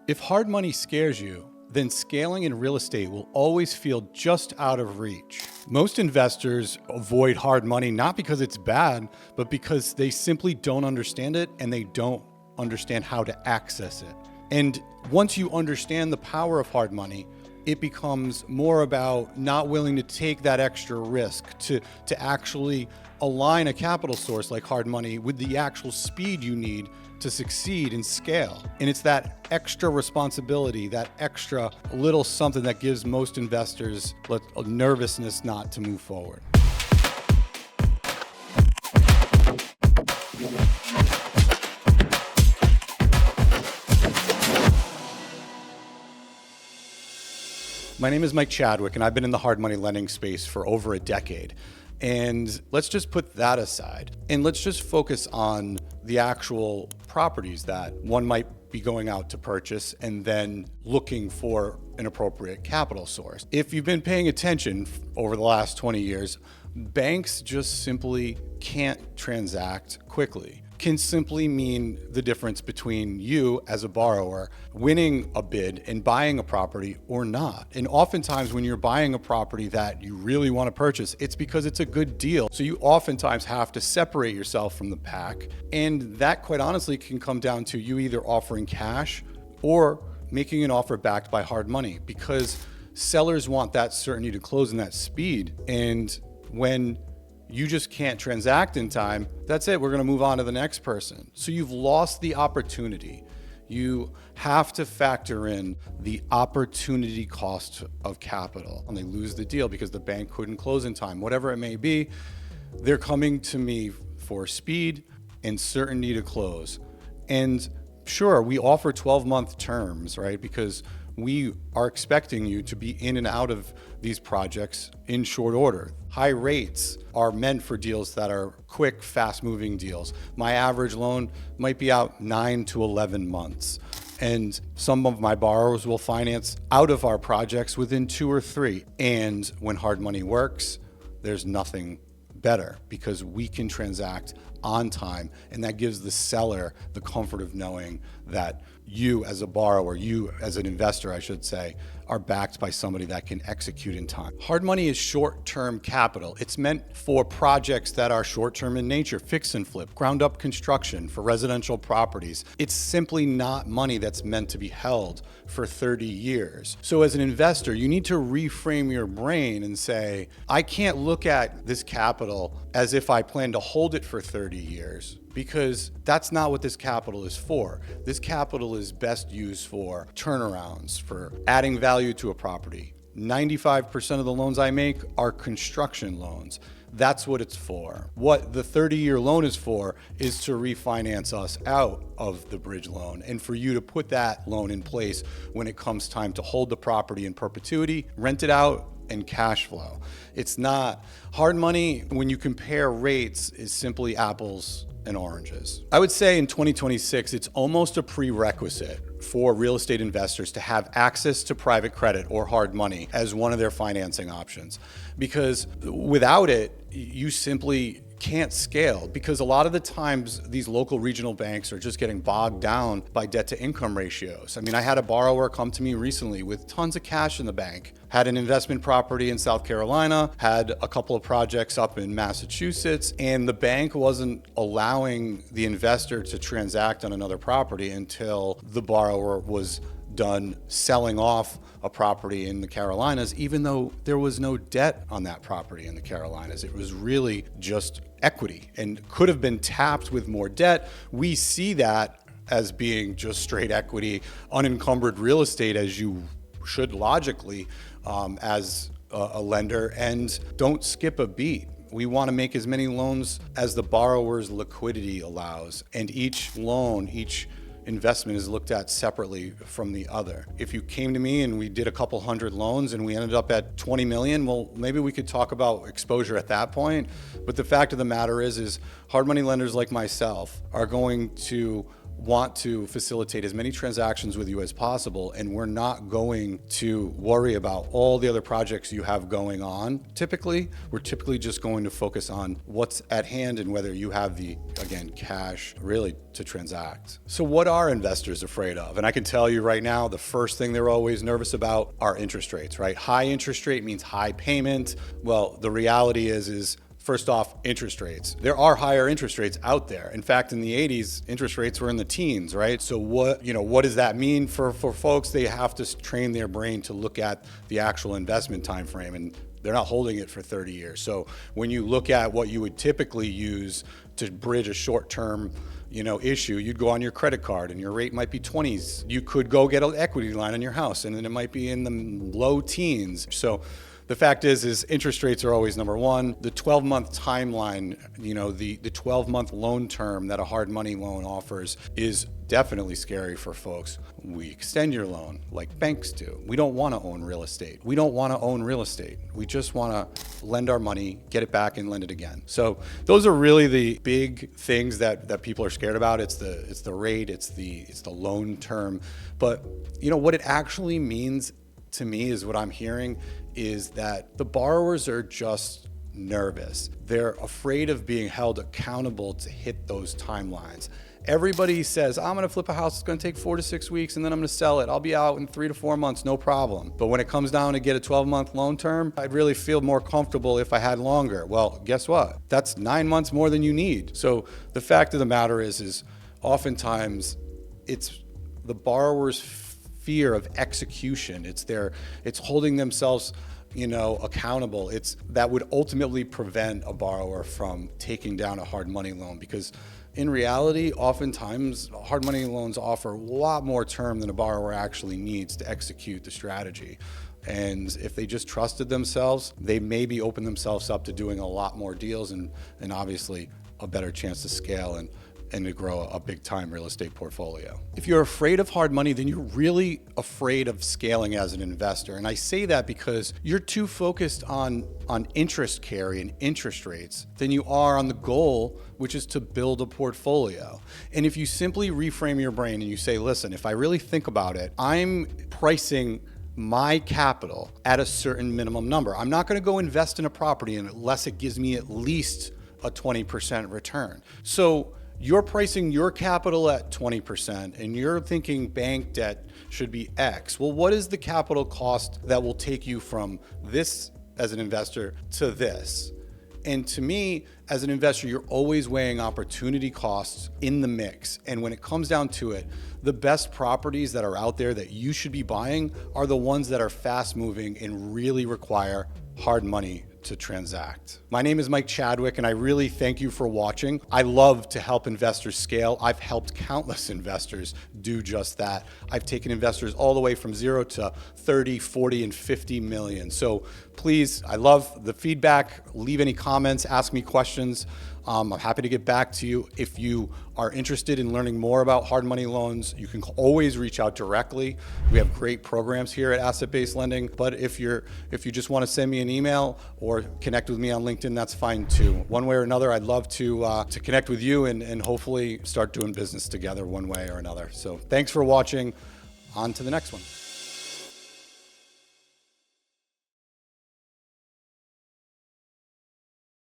If hard money scares you, then scaling in real estate will always feel just out of reach. Most investors avoid hard money not because it's bad, but because they simply don't understand it and they don't understand how to access it. And once you understand the power of hard money, it becomes more about not willing to take that extra risk to actually align a capital source like hard money with the actual speed you need to succeed and scale. And it's that extra responsibility, that extra little something that gives most investors a nervousness not to move forward. My name is Mike Chadwick, and I've been in the hard money lending space for over a decade. And let's just put that aside, and let's just focus on the actual properties that one might be going out to purchase and then looking for an appropriate capital source. If you've been paying attention over the last 20 years, banks just simply can't transact quickly. Can simply mean the difference between you as a borrower winning a bid and buying a property or not. And oftentimes when you're buying a property that you really want to purchase, it's because it's a good deal. So you oftentimes have to separate yourself from the pack. And that, quite honestly, can come down to you either offering cash or making an offer backed by hard money, because sellers want that certainty to close and that speed. And when you just can't transact in time, that's it. We're going to move on to the next person. So you've lost the opportunity. You have to factor in the opportunity cost of capital. And they lose the deal because the bank couldn't close in time, whatever it may be. They're coming to me for speed and certainty to close. And sure, we offer 12-month terms, right? Because we are expecting you to be in and out of these projects in short order. High rates are meant for deals that are quick, fast-moving deals. My average loan might be out 9 to 11 months. And some of my borrowers will finance out of our projects within 2 or 3. And when hard money works, there's nothing better because we can transact on time, and that gives the seller the comfort of knowing that you as a borrower, you as an investor, I should say, are backed by somebody that can execute in time. Hard money is short-term capital. It's meant for projects that are short-term in nature, fix and flip, ground-up construction for residential properties. It's simply not money that's meant to be held for 30 years. So as an investor, you need to reframe your brain and say, I can't look at this capital as if I plan to hold it for 30 years, because that's not what this capital is for. This capital is best used for turnarounds, for adding value to a property. 95% of the loans I make are construction loans. That's what it's for. What the 30-year loan is for is to refinance us out of the bridge loan and for you to put that loan in place when it comes time to hold the property in perpetuity, rent it out, and cash flow. It's not hard money. When you compare rates, is simply apples and oranges. I would say in 2026, it's almost a prerequisite for real estate investors to have access to private credit or hard money as one of their financing options, because without it, you simply can't scale, because a lot of the times these local regional banks are just getting bogged down by debt to income ratios. I mean, I had a borrower come to me recently with tons of cash in the bank, had an investment property in South Carolina, had a couple of projects up in Massachusetts, and the bank wasn't allowing the investor to transact on another property until the borrower was done selling off a property in the Carolinas, even though there was no debt on that property in the Carolinas. It was really just equity and could have been tapped with more debt. We see that as being just straight equity, unencumbered real estate, as you should logically as a lender, and don't skip a beat. We want to make as many loans as the borrower's liquidity allows, and each loan, each investment is looked at separately from the other. If you came to me and we did a couple hundred loans and we ended up at 20 million, well, maybe we could talk about exposure at that point. But the fact of the matter is hard money lenders like myself are going to want to facilitate as many transactions with you as possible, and we're not going to worry about all the other projects you have going on. We're typically just going to focus on what's at hand and whether you have the, again, cash really to transact. So what are investors afraid of? And I can tell you right now, the first thing they're always nervous about are interest rates, right? High interest rate means high payment. Well, the reality is first off, interest rates. There are higher interest rates out there. In fact, in the 80s, interest rates were in the teens, right? So what does that mean for folks? They have to train their brain to look at the actual investment time frame, and they're not holding it for 30 years. So when you look at what you would typically use to bridge a short-term issue, you'd go on your credit card and your rate might be 20s. You could go get an equity line on your house and then it might be in the low teens. So the fact is interest rates are always number one. The 12-month timeline, the 12-month loan term that a hard money loan offers is definitely scary for folks. We extend your loan like banks do. We don't want to own real estate. We just want to lend our money, get it back, and lend it again. So those are really the big things that people are scared about. It's the rate, it's the loan term. But what it actually means to me is what I'm hearing is that the borrowers are just nervous. They're afraid of being held accountable to hit those timelines. Everybody says, I'm going to flip a house. It's going to take 4 to 6 weeks and then I'm going to sell it. I'll be out in 3 to 4 months, no problem. But when it comes down to get a 12-month loan term, I'd really feel more comfortable if I had longer. Well, guess what? That's 9 months more than you need. So the fact of the matter is oftentimes it's the borrower's fear of execution. It's holding themselves accountable. It's that would ultimately prevent a borrower from taking down a hard money loan, because in reality, oftentimes hard money loans offer a lot more term than a borrower actually needs to execute the strategy. And if they just trusted themselves, they maybe open themselves up to doing a lot more deals and obviously a better chance to scale and to grow a big time real estate portfolio. If you're afraid of hard money, then you're really afraid of scaling as an investor. And I say that because you're too focused on interest carry and interest rates than you are on the goal, which is to build a portfolio. And if you simply reframe your brain and you say, listen, if I really think about it, I'm pricing my capital at a certain minimum number. I'm not going to go invest in a property unless it gives me at least a 20% return. So you're pricing your capital at 20% and you're thinking bank debt should be X. Well, what is the capital cost that will take you from this as an investor to this? And to me, as an investor, you're always weighing opportunity costs in the mix. And when it comes down to it, the best properties that are out there that you should be buying are the ones that are fast moving and really require hard money to transact. My name is Mike Chadwick, and I really thank you for watching. I love to help investors scale. I've helped countless investors do just that. I've taken investors all the way from 0 to 30, 40, and 50 million. So please, I love the feedback. Leave any comments, ask me questions. I'm happy to get back to you. If you are interested in learning more about hard money loans, you can always reach out directly. We have great programs here at Asset-Based Lending. But if you just want to send me an email or connect with me on LinkedIn, that's fine too. One way or another, I'd love to connect with you and hopefully start doing business together one way or another. So thanks for watching. On to the next one.